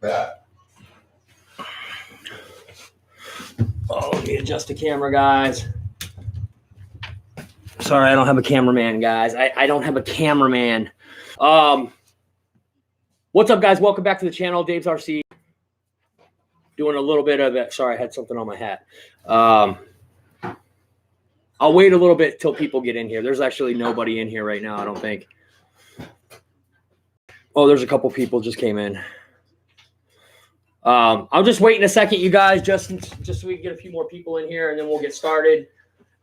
Oh, let me adjust the camera, guys. Sorry, I don't have a cameraman, guys. I don't have a cameraman. What's up, guys? Welcome back to the channel. Dave's RC. Doing a little bit of it. Sorry, I had something on my hat. I'll wait a little bit till people get in here. There's actually nobody in here right now, I don't think. Oh, there's a couple people just came in. I'll just wait in a second, you guys, just so we can get a few more people in here, and then we'll get started.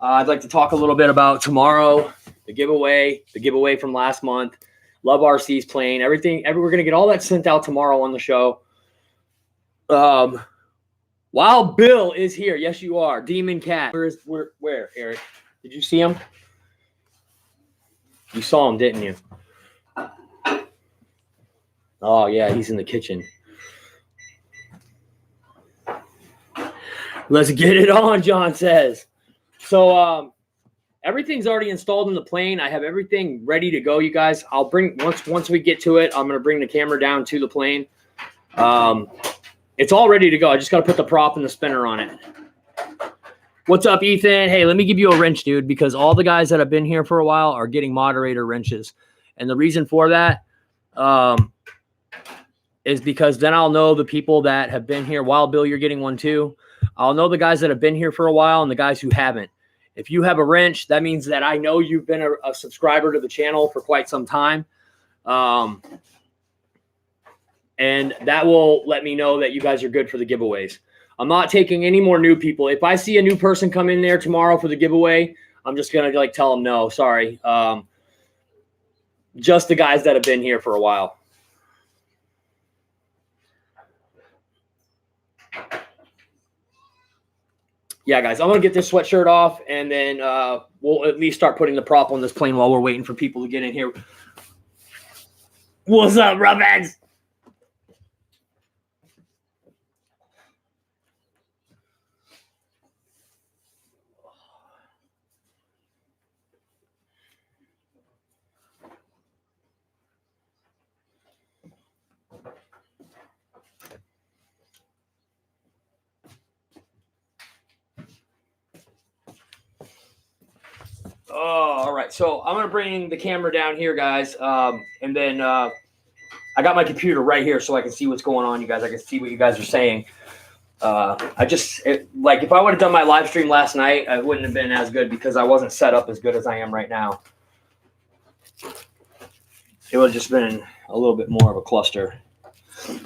I'd like to talk a little bit about tomorrow, the giveaway from last month. Love RC's playing everything. We're gonna get all that sent out tomorrow on the show. Wild Bill is here. Yes, you are. Demon Cat. Where, Eric? Did you see him? You saw him, didn't you? Oh yeah, he's in the kitchen. Let's get it on, John says. So everything's already installed in the plane. I have everything ready to go, you guys. I'll bring once we get to it, I'm gonna bring the camera down to the plane. It's all ready to go. I just got to put the prop and the spinner on it. What's up, Ethan? Hey, let me give you a wrench, dude, because all the guys that have been here for a while are getting moderator wrenches. And the reason for that is because then I'll know the people that have been here. Wild Bill, you're getting one too. I'll know the guys that have been here for a while and the guys who haven't. If you have a wrench, that means that I know you've been a subscriber to the channel for quite some time. And that will let me know that you guys are good for the giveaways. I'm not taking any more new people. If I see a new person come in there tomorrow for the giveaway, I'm just going to tell them no, sorry. Just the guys that have been here for a while. Yeah, guys, I'm going to get this sweatshirt off, and then we'll at least start putting the prop on this plane while we're waiting for people to get in here. What's up, Rubbins? Oh, all right. So I'm going to bring the camera down here, guys. And then I got my computer right here so I can see what's going on, you guys. I can see what you guys are saying. If I would have done my live stream last night, it wouldn't have been as good because I wasn't set up as good as I am right now. It would have just been a little bit more of a cluster.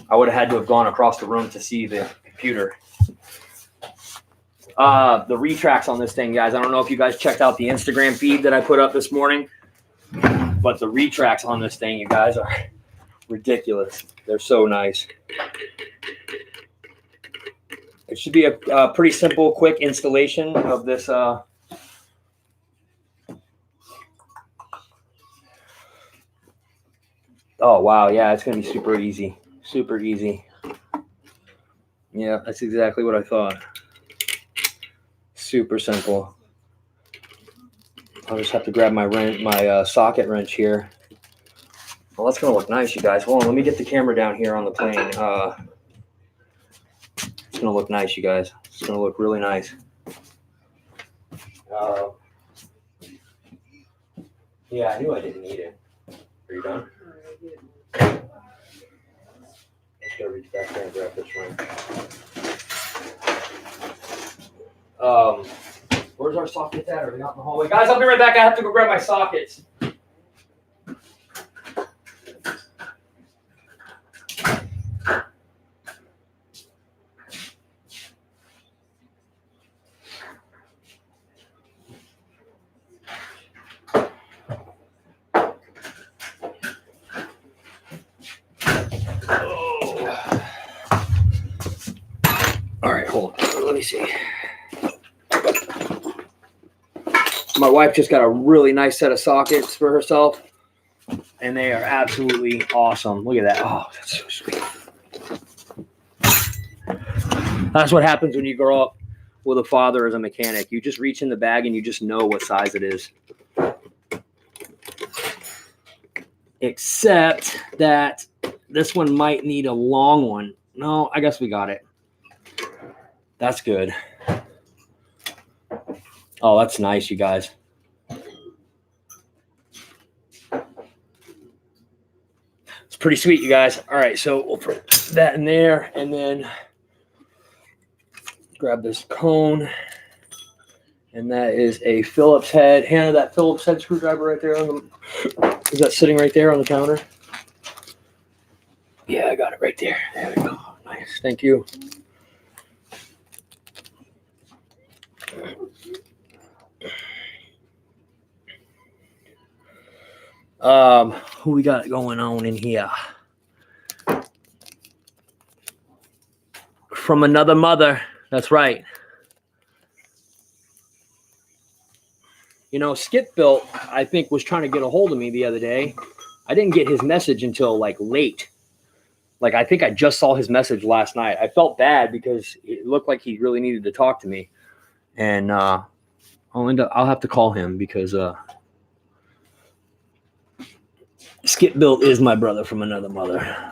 I would have had to have gone across the room to see the computer. The retracts on this thing, guys. I don't know if you guys checked out the Instagram feed that I put up this morning, but the retracts on this thing, you guys, are ridiculous. They're so nice. It should be a pretty simple, quick installation of this. Oh, wow. Yeah, it's going to be super easy. Super easy. Yeah, that's exactly what I thought. Super simple. I'll just have to grab my socket wrench here. Well, that's going to look nice, you guys. Hold on, let me get the camera down here on the plane. It's going to look nice, you guys. It's going to look really nice. Yeah, I knew I didn't need it. Are you done? I'm just going to reach back there and grab this one. Where's our sockets at? Are they out in the hallway? Guys, I'll be right back. I have to go grab my sockets. All right, hold on. Let me see. My wife just got a really nice set of sockets for herself, and they are absolutely awesome. Look at that. Oh, that's so sweet. That's what happens when you grow up with a father as a mechanic. You just reach in the bag and you just know what size it is. Except that this one might need a long one. No, I guess we got it. That's good. Oh, that's nice, you guys. It's pretty sweet, you guys. All right, so we'll put that in there and then grab this cone. And that is a Phillips head. Hannah, that Phillips head screwdriver right there on the, is that sitting right there on the counter? Yeah, I got it right there. There we go. Nice. Thank you. Who we got going on in here? From another mother. That's right. You know, Skip Built, I think, was trying to get a hold of me the other day. I didn't get his message until like late. Like, I think I just saw his message last night. I felt bad because it looked like he really needed to talk to me. And I'll have to call him because Skip Built is my brother from another mother.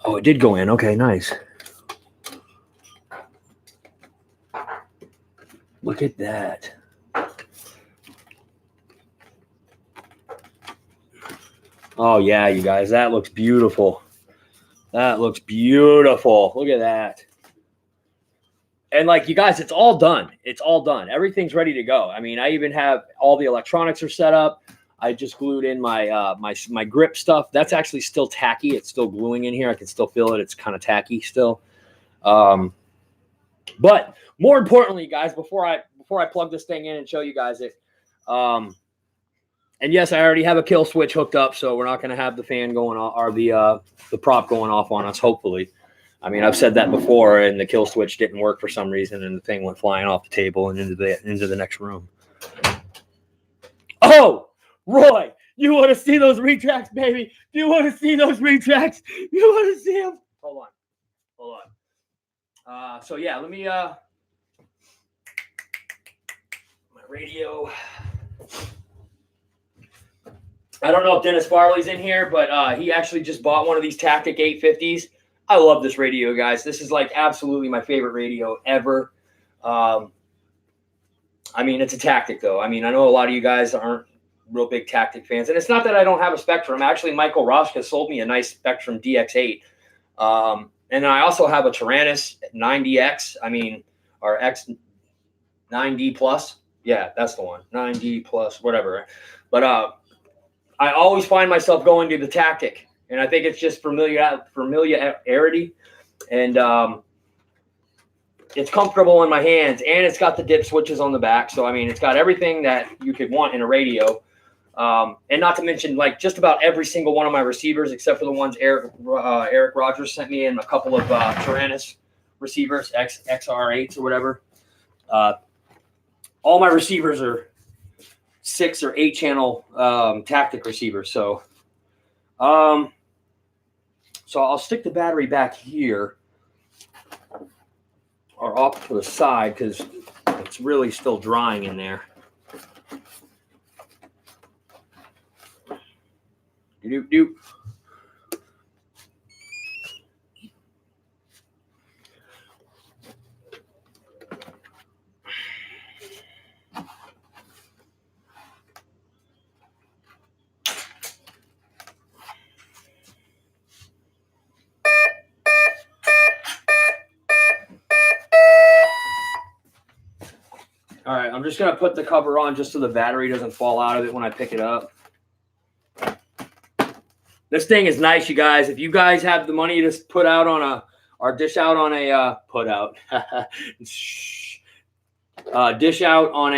Oh, it did go in. Okay, nice. Look at that. Oh, yeah, you guys. That looks beautiful. That looks beautiful. Look at that. And like, you guys, it's all done. It's all done. Everything's ready to go. I mean, I even have all the electronics are set up. I just glued in my my grip stuff. That's actually still tacky. It's still gluing in here. I can still feel it. It's kind of tacky still. But more importantly, guys, before I plug this thing in and show you guys it, and yes, I already have a kill switch hooked up, so we're not going to have the fan going on or the prop going off on us. Hopefully, I mean, I've said that before, and the kill switch didn't work for some reason, and the thing went flying off the table and into the next room. Oh. Roy, you want to see those retracts, baby? Do you want to see those retracts? You want to see them? Hold on. So yeah, let me my radio. I don't know if Dennis Farley's in here, but he actually just bought one of these Tactic 850s. I love this radio, guys. This is like absolutely my favorite radio ever. I mean, it's a Tactic though. I mean, I know a lot of you guys aren't real big Tactic fans, and it's not that I don't have a Spectrum. Actually, Michael Roshka sold me a nice Spectrum DX8, and I also have a Taranis 9DX. I mean, or X9D plus. Yeah, that's the one. 9D plus, whatever. But I always find myself going to the Tactic, and I think it's just familiarity, and it's comfortable in my hands, and it's got the dip switches on the back. So I mean, it's got everything that you could want in a radio. And not to mention, like, just about every single one of my receivers, except for the ones Eric Rogers sent me, and a couple of Taranis receivers, XR8s or whatever. All my receivers are 6 or 8 channel Tactic receivers. So I'll stick the battery back here or off to the side because it's really still drying in there. Doop. All right, I'm just going to put the cover on just so the battery doesn't fall out of it when I pick it up. This thing is nice, you guys. If you guys have the money to put out on a, or dish out on a, dish out on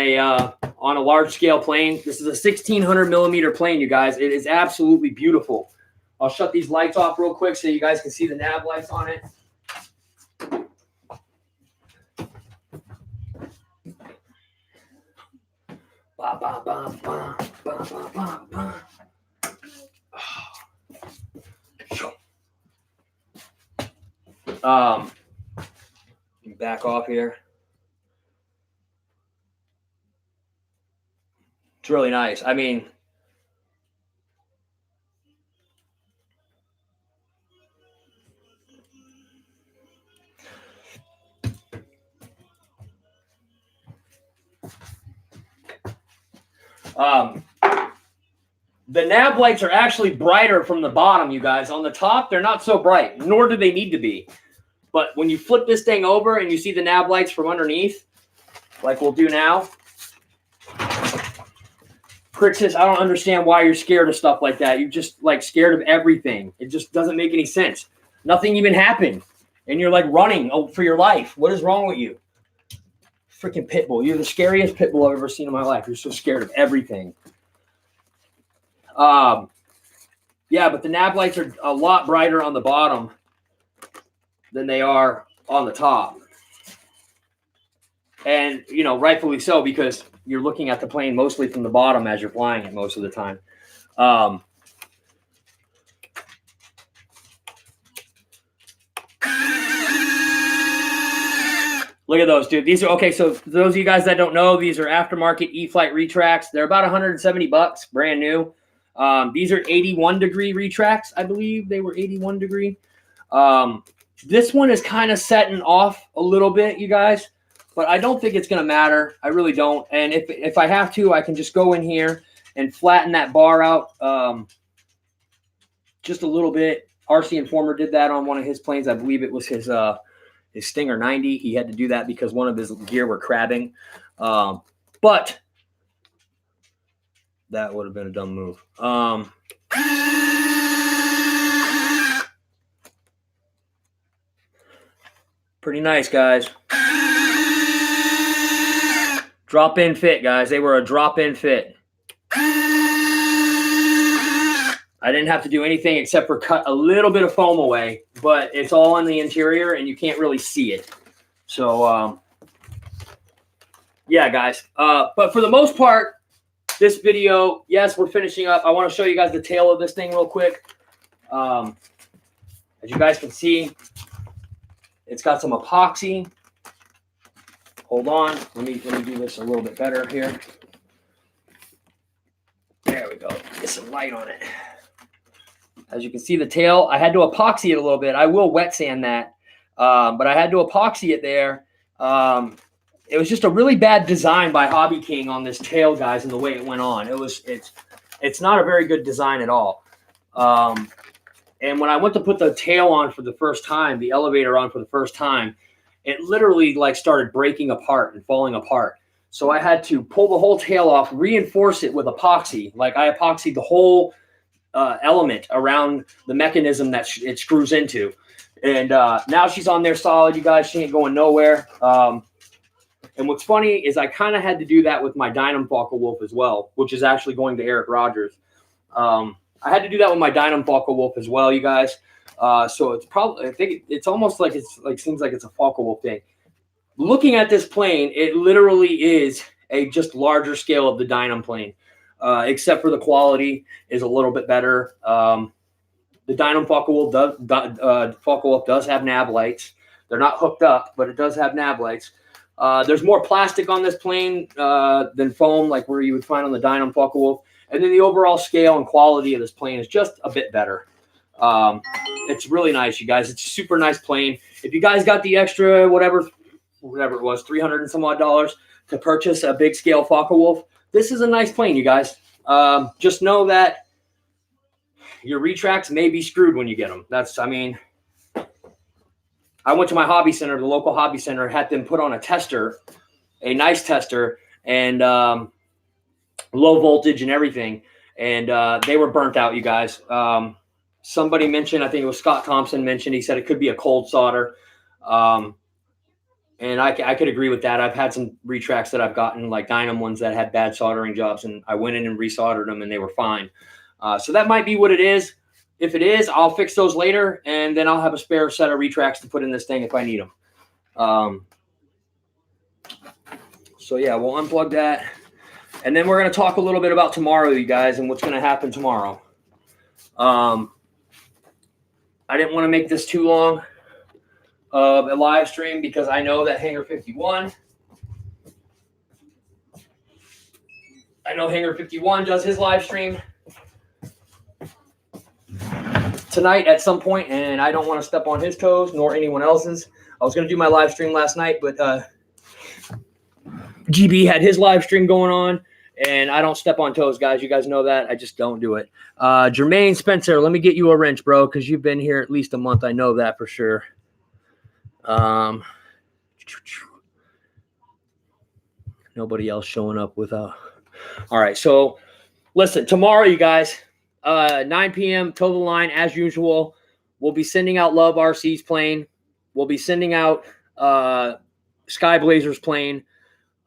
a large scale plane. This is a 1600 millimeter plane, you guys. It is absolutely beautiful. I'll shut these lights off real quick so you guys can see the nav lights on it. Ba, ba, ba, ba, ba, ba, ba, ba. Back off here. It's really nice. I mean, the nav lights are actually brighter from the bottom, you guys. On the top, they're not so bright, nor do they need to be. But when you flip this thing over and you see the nav lights from underneath, like we'll do now, Crixus, I don't understand why you're scared of stuff like that. You're just like scared of everything. It just doesn't make any sense. Nothing even happened. And you're like running for your life. What is wrong with you? Freaking pit bull. You're the scariest pit bull I've ever seen in my life. You're so scared of everything. Yeah, but the nav lights are a lot brighter on the bottom than they are on the top. And, you know, rightfully so, because you're looking at the plane mostly from the bottom as you're flying it most of the time. Look at those, dude. These are okay. So for those of you guys that don't know, these are aftermarket E-flite retracts. They're about 170 bucks, brand new. These are 81 degree retracts. I believe they were 81 degree. This one is kind of setting off a little bit, you guys, but I don't think it's going to matter. I really don't. And if I have to, I can just go in here and flatten that bar out just a little bit. RC Informer did that on one of his planes. I believe it was his Stinger 90. He had to do that because one of his gear were crabbing. But that would have been a dumb move. Pretty nice, guys. Drop-in fit, guys. They were a drop-in fit. I didn't have to do anything except for cut a little bit of foam away, but it's all on the interior and you can't really see it. So, yeah, guys. But for the most part, this video, yes, we're finishing up. I want to show you guys the tail of this thing real quick. As you guys can see, it's got some epoxy. Hold on. Let me do this a little bit better here. There we go. Get some light on it. As you can see, the tail, I had to epoxy it a little bit. I will wet sand that, but I had to epoxy it there. It was just a really bad design by Hobby King on this tail, guys, and the way it went on. It's not a very good design at all. And when I went to put the tail on for the first time, the elevator on for the first time, it literally like started breaking apart and falling apart. So I had to pull the whole tail off, reinforce it with epoxy. Like I epoxied the whole element around the mechanism that it screws into. And now she's on there solid, you guys. She ain't going nowhere. And what's funny is I kind of had to do that with my Dynam Focke-Wulf as well, which is actually going to Eric Rogers. I had to do that with my Dynam Focke-Wulf as well, you guys. So it's probably, I think it's almost like seems like it's a Focke-Wulf thing. Looking at this plane, it literally is a just larger scale of the Dynam plane, except for the quality is a little bit better. The Dynam Focke-Wulf does have nav lights. They're not hooked up, but it does have nav lights. There's more plastic on this plane than foam, like where you would find on the Dynam Focke-Wulf. And then the overall scale and quality of this plane is just a bit better. It's really nice, you guys. It's a super nice plane. If you guys got the extra, whatever it was, $300 and some odd to purchase a big scale Focke-Wulf, this is a nice plane, you guys. Just know that your retracts may be screwed when you get them. I went to my hobby center, the local hobby center, had them put on a tester, a nice tester, and low voltage and everything. And they were burnt out, you guys. Somebody mentioned, I think it was Scott Thompson mentioned, he said it could be a cold solder. And I could agree with that. I've had some retracts that I've gotten, like Dynam ones that had bad soldering jobs, and I went in and resoldered them and they were fine. So that might be what it is. If it is, I'll fix those later, and then I'll have a spare set of retracts to put in this thing if I need them. So yeah, we'll unplug that. And then we're going to talk a little bit about tomorrow, you guys, and what's going to happen tomorrow. I didn't want to make this too long of a live stream because I know that Hangar 51, I know Hanger 51 does his live stream tonight at some point, and I don't want to step on his toes nor anyone else's. I was going to do my live stream last night, but GB had his live stream going on, and I don't step on toes, guys. You guys know that. I just don't do it. Jermaine Spencer, let me get you a wrench, bro, because you've been here at least a month. I know that for sure. Nobody else showing up without. All right, so listen, tomorrow, you guys, 9 p.m., toe the line as usual. We'll be sending out Love RC's plane. We'll be sending out Sky Blazer's plane.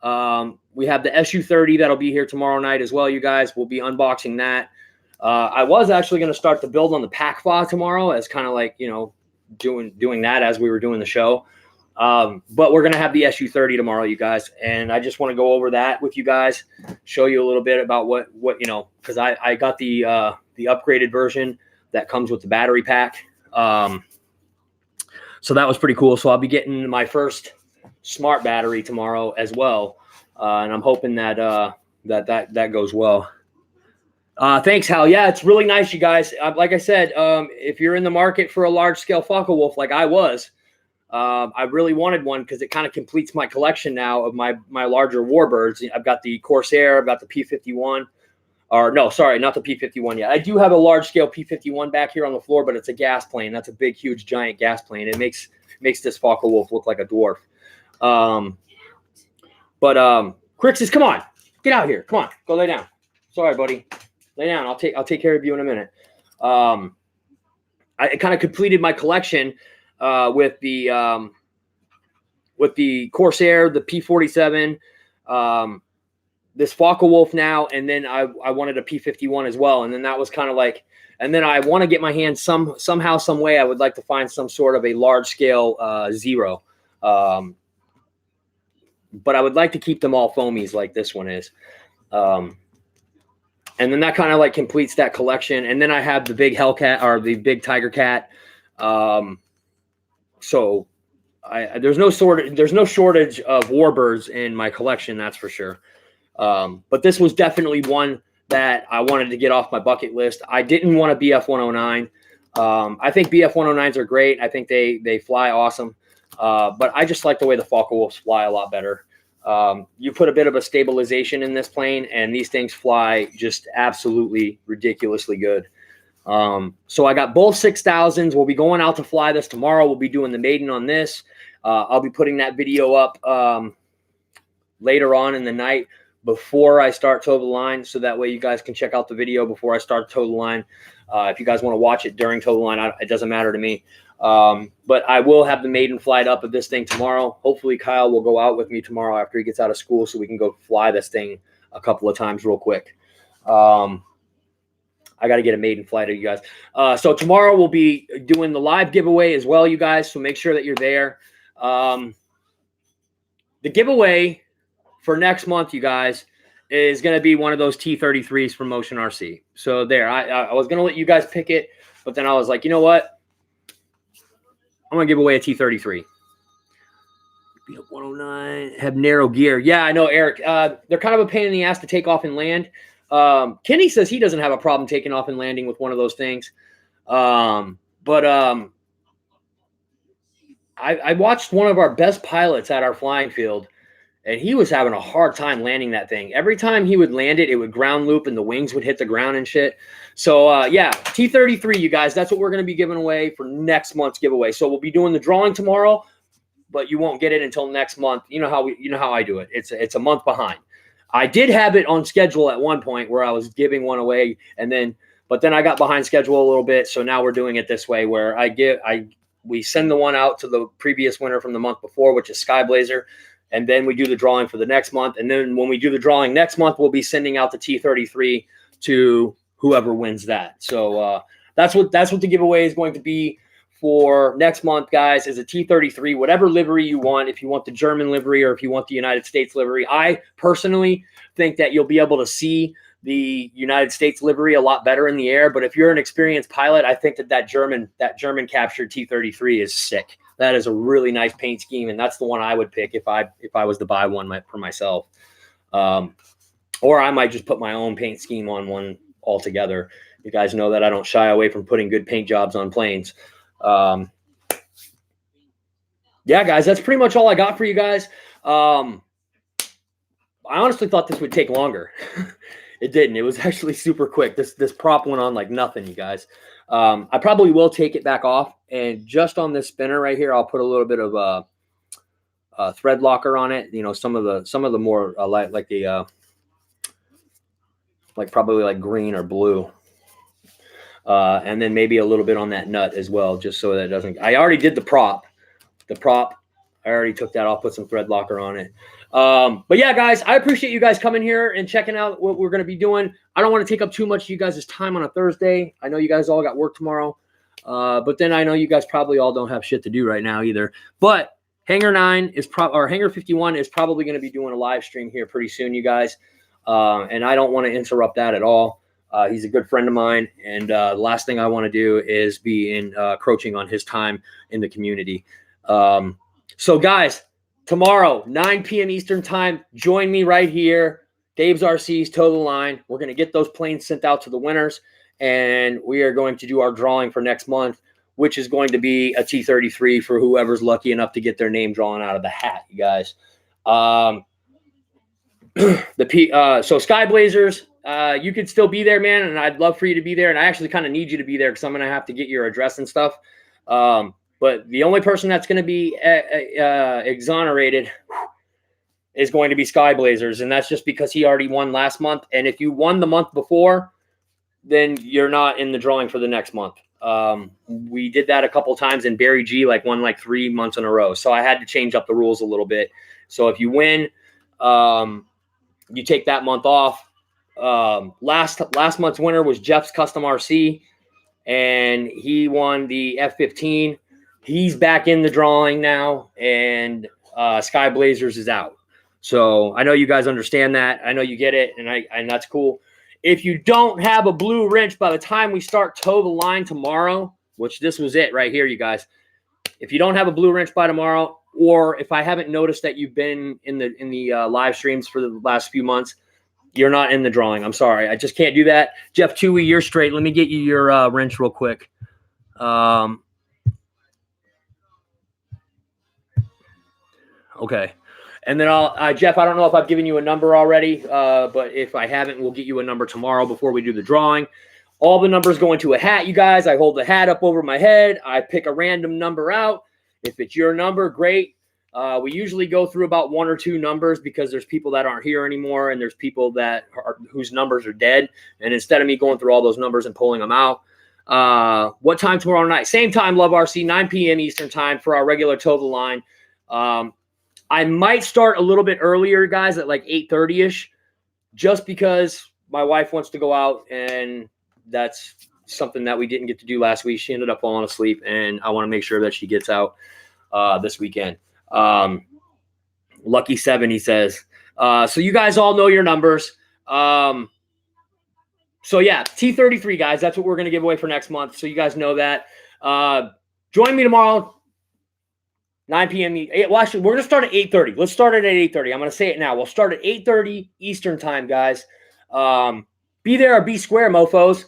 We have the SU-30 that'll be here tomorrow night as well, you guys. We'll be unboxing that. I was actually going to start the build on the PACFA tomorrow as kind of like, you know, doing that as we were doing the show. But we're going to have the SU-30 tomorrow, you guys. And I just want to go over that with you guys, show you a little bit about what you know, because I got the upgraded version that comes with the battery pack. So that was pretty cool. So I'll be getting my first smart battery tomorrow as well. And I'm hoping that that goes well. Thanks, Hal. Yeah, it's really nice, you guys. Like I said, if you're in the market for a large-scale Focke-Wulf like I was, I really wanted one because it kind of completes my collection now of my larger warbirds. I've got the Corsair, I've got the P-51. Or no, sorry, not the P-51 yet. I do have a large-scale P-51 back here on the floor, but it's a gas plane. That's a big, huge, giant gas plane. It makes this Focke-Wulf look like a dwarf. Crixus, come on, get out here. Come on, go lay down. Sorry, buddy, lay down. I'll take care of you in a minute. I kind of completed my collection with the Corsair, the P-47, this Focke-Wulf now, and then I wanted a P-51 as well, and then that was kind of like, and then I want to get my hands somehow, some way. I would like to find some sort of a large scale Zero. But I would like to keep them all foamies like this one is. And then that kind of like completes that collection. And then I have the big Hellcat or the big Tiger Cat. So there's no shortage of warbirds in my collection, that's for sure. But this was definitely one that I wanted to get off my bucket list. I didn't want a BF-109. I think BF-109s are great. I think they fly awesome. But I just like the way the Focke-Wulfs fly a lot better. You put a bit of a stabilization in this plane, and these things fly just absolutely ridiculously good. So I got both 6000s. We'll be going out to fly this tomorrow. We'll be doing the maiden on this. I'll be putting that video up later on in the night before I start Toe the Line, so that way you guys can check out the video before I start Toe the Line. If you guys want to watch it during Toe the Line, it doesn't matter to me. But I will have the maiden flight up of this thing tomorrow. Hopefully Kyle will go out with me tomorrow after he gets out of school so we can go fly this thing a couple of times real quick. I got to get a maiden flight of you guys. So tomorrow we'll be doing the live giveaway as well, you guys. So make sure that you're there. The giveaway for next month, you guys, is going to be one of those T-33s from Motion RC. So there, I was going to let you guys pick it, but then I was like, you know what? I'm going to give away a T-33. BF-109, have narrow gear. Yeah, I know, Eric. They're kind of a pain in the ass to take off and land. Kenny says he doesn't have a problem taking off and landing with one of those things. I watched one of our best pilots at our flying field, and he was having a hard time landing that thing. Every time he would land it, it would ground loop and the wings would hit the ground and shit. So, yeah, T-33, you guys, that's what we're going to be giving away for next month's giveaway. So we'll be doing the drawing tomorrow, but you won't get it until next month. You know how I do it. It's a month behind. I did have it on schedule at one point where I was giving one away, but then I got behind schedule a little bit. So now we're doing it this way where we send the one out to the previous winner from the month before, which is Sky Blazer. And then we do the drawing for the next month. And then when we do the drawing next month, we'll be sending out the T-33 to whoever wins that. So that's what the giveaway is going to be for next month, guys, is a T-33, whatever livery you want. If you want the German livery or if you want the United States livery. I personally think that you'll be able to see the United States livery a lot better in the air. But if you're an experienced pilot, I think that German captured T-33 is sick. That is a really nice paint scheme, and that's the one I would pick if I was to buy one for myself. or I might just put my own paint scheme on one altogether. You guys know that I don't shy away from putting good paint jobs on planes. Yeah, guys, that's pretty much all I got for you guys. I honestly thought this would take longer. It didn't. It was actually super quick. This prop went on like nothing, you guys. I probably will take it back off, and just on this spinner right here, I'll put a little bit of thread locker on it. You know, some of the more like the like probably like green or blue, and then maybe a little bit on that nut as well, just so that it doesn't. I already did the prop. I already took that. I'll put some thread locker on it. But yeah, guys, I appreciate you guys coming here and checking out what we're going to be doing. I don't want to take up too much of you guys' time on a Thursday. I know you guys all got work tomorrow. But then I know you guys probably all don't have shit to do right now either. But Hangar 9 is or Hangar 51 is probably going to be doing a live stream here pretty soon, you guys. And I don't want to interrupt that at all. He's a good friend of mine, and the last thing I want to do is be encroaching on his time in the community. So guys, tomorrow, 9 p.m. Eastern time, join me right here. Dave's RC's Toe the Line. We're going to get those planes sent out to the winners, and we are going to do our drawing for next month, which is going to be a T33 for whoever's lucky enough to get their name drawn out of the hat, you guys. So Sky Blazers, you could still be there, man, and I'd love for you to be there, and I actually kind of need you to be there because I'm going to have to get your address and stuff. But the only person that's going to be exonerated is going to be Sky Blazers, and that's just because he already won last month. And if you won the month before, then you're not in the drawing for the next month. We did that a couple times, and Barry G won 3 months in a row. So I had to change up the rules a little bit. So if you win, you take that month off. Last month's winner was Jeff's Custom RC, and he won the F-15. He's back in the drawing now, and Sky Blazers is out. So I know you guys understand that. I know you get it, and that's cool. If you don't have a blue wrench by the time we start Toe the Line tomorrow, which this was it right here, you guys. If you don't have a blue wrench by tomorrow, or if I haven't noticed that you've been in the live streams for the last few months, you're not in the drawing. I'm sorry. I just can't do that. Jeff Toohey, you're straight. Let me get you your wrench real quick. Okay. And then Jeff, I don't know if I've given you a number already, but if I haven't, we'll get you a number tomorrow before we do the drawing. All the numbers go into a hat, you guys. I hold the hat up over my head. I pick a random number out. If it's your number, great. We usually go through about 1 or 2 numbers because there's people that aren't here anymore, and there's people whose numbers are dead. And instead of me going through all those numbers and pulling them out, what time tomorrow night? Same time, Love RC, 9 p.m. Eastern time for our regular Toe the Line. I might start a little bit earlier, guys, at 8:30ish, just because my wife wants to go out, and that's something that we didn't get to do last week. She ended up falling asleep, and I want to make sure that she gets out this weekend. Lucky 7, he says. So you guys all know your numbers. So yeah, T33, guys, that's what we're going to give away for next month. So you guys know that. Join me tomorrow, 9 p.m. Well, actually, we're going to start at 8:30. Let's start it at 8:30. I'm going to say it now. We'll start at 8:30 Eastern time, guys. Be there or be square, mofos.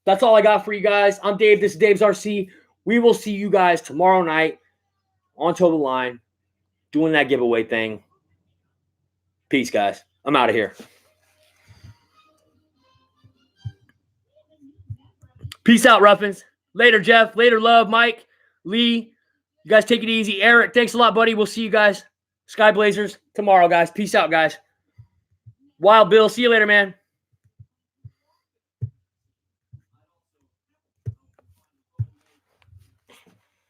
That's all I got for you guys. I'm Dave. This is Dave's RC. We will see you guys tomorrow night on Toe the Line doing that giveaway thing. Peace, guys. I'm out of here. Peace out, Ruffins. Later, Jeff. Later, Love. Mike. Lee. You guys take it easy. Eric, thanks a lot, buddy. We'll see you guys. Sky Blazers tomorrow, guys. Peace out, guys. Wild Bill. See you later, man.